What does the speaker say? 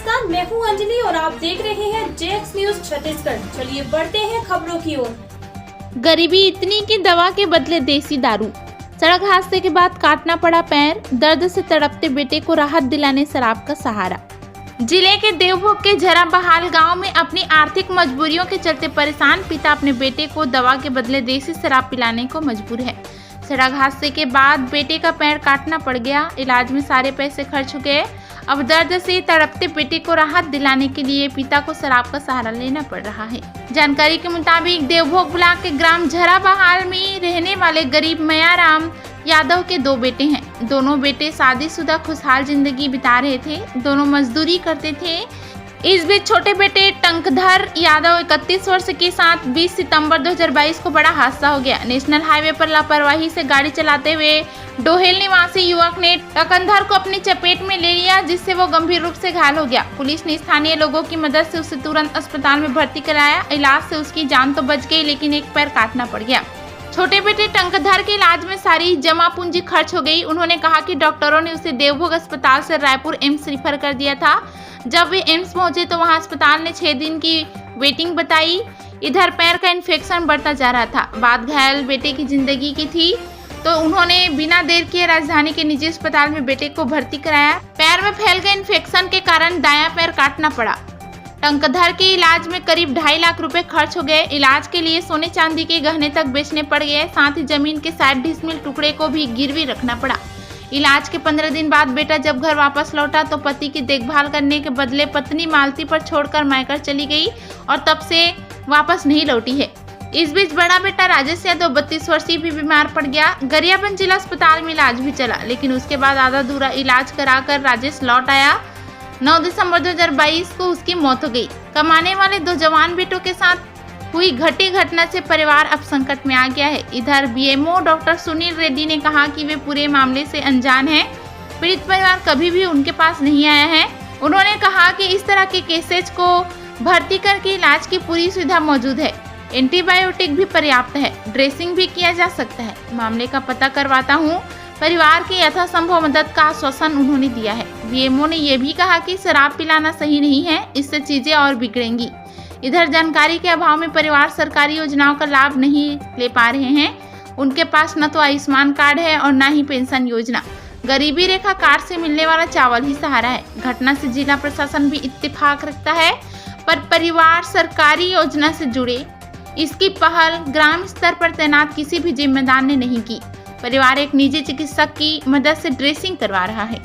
नमस्कार, मैं हूं अंजलि और आप देख रहे हैं जेएक्स न्यूज छत्तीसगढ़। चलिए बढ़ते हैं खबरों की ओर। गरीबी इतनी कि दवा के बदले देसी दारू। सड़क हादसे के बाद काटना पड़ा पैर, दर्द से तड़पते बेटे को राहत दिलाने शराब का सहारा। जिले के देवभोग के झरा बहाल गांव में अपनी आर्थिक मजबूरियों के चलते परेशान पिता अपने बेटे को दवा के बदले देसी शराब पिलाने को मजबूर है। सड़क हादसे के बाद बेटे का पैर काटना पड़ गया। इलाज में सारे पैसे खर्च हो गए। अब दर्द से तड़पते बेटे को राहत दिलाने के लिए पिता को शराब का सहारा लेना पड़ रहा है। जानकारी के मुताबिक देवभोग ब्लॉक के ग्राम झरा बहाल में रहने वाले गरीब मयाराम यादव के दो बेटे हैं। दोनों बेटे शादीशुदा खुशहाल जिंदगी बिता रहे थे। दोनों मजदूरी करते थे। इस बीच छोटे बेटे टंकधर यादव 31 वर्ष के साथ 20 सितंबर 2022 को बड़ा हादसा हो गया। नेशनल हाईवे पर लापरवाही से गाड़ी चलाते हुए डोहेल निवासी युवक ने टंकधर को अपनी चपेट में ले लिया, जिससे वो गंभीर रूप से घायल हो गया। पुलिस ने स्थानीय लोगों की मदद से उसे तुरंत अस्पताल में भर्ती कराया। इलाज से उसकी जान तो बच गई, लेकिन एक पैर काटना पड़ गया। छोटे बेटे टंकधर के इलाज में सारी जमा पूंजी खर्च हो गई। उन्होंने कहा कि डॉक्टरों ने उसे देवभोग अस्पताल से रायपुर एम्स रेफर कर दिया था। जब वे एम्स पहुंचे तो वहां अस्पताल ने 6 दिन की वेटिंग बताई। इधर पैर का इन्फेक्शन बढ़ता जा रहा था। बात घायल बेटे की जिंदगी की थी, तो उन्होंने बिना देर किए राजधानी के निजी अस्पताल में बेटे को भर्ती कराया। पैर में फैल गए इन्फेक्शन के कारण दायां पैर काटना पड़ा। टंकधर के इलाज में करीब 2.5 लाख रुपए खर्च हो गए। इलाज के लिए सोने चांदी के गहने तक बेचने पड़ गए। साथ ही जमीन के 60 डिसमिल टुकड़े को भी गिरवी रखना पड़ा। इलाज के 15 दिन बाद बेटा जब घर वापस लौटा तो पति की देखभाल करने के बदले पत्नी मालती पर छोड़कर मायकर चली गई और तब से वापस नहीं लौटी है। इस बीच बड़ा बेटा राजेश यादव 32 वर्षीय भी बीमार पड़ गया। गरियाबंद जिला अस्पताल में इलाज भी चला, लेकिन उसके बाद आधा अधूरा इलाज कराकर राजेश लौट आया। 9 दिसंबर 2022 को उसकी मौत हो गई। कमाने वाले 2 जवान बेटों के साथ हुई घटी घटना से परिवार अब संकट में आ गया है। इधर बीएमओ डॉक्टर सुनील रेड्डी ने कहा कि वे पूरे मामले से अनजान हैं। पीड़ित परिवार कभी भी उनके पास नहीं आया है। उन्होंने कहा कि इस तरह के केसेज को भर्ती करके इलाज की पूरी सुविधा मौजूद है। एंटीबायोटिक भी पर्याप्त है। ड्रेसिंग भी किया जा सकता है। मामले का पता करवाता हूँ। परिवार की यथासंभव मदद का आश्वासन उन्होंने दिया है। बीएमओ ने यह भी कहा कि शराब पिलाना सही नहीं है, इससे चीजें और बिगड़ेंगी। इधर जानकारी के अभाव में परिवार सरकारी योजनाओं का लाभ नहीं ले पा रहे हैं। उनके पास न तो आयुष्मान कार्ड है और न ही पेंशन योजना। गरीबी रेखा कार्ड से मिलने वाला चावल ही सहारा है। घटना से जिला प्रशासन भी इत्तेफाक रखता है, पर परिवार सरकारी योजना से जुड़े इसकी पहल ग्राम स्तर पर तैनात किसी भी जिम्मेदार ने नहीं की। परिवार एक निजी चिकित्सक की मदद से ड्रेसिंग करवा रहा है।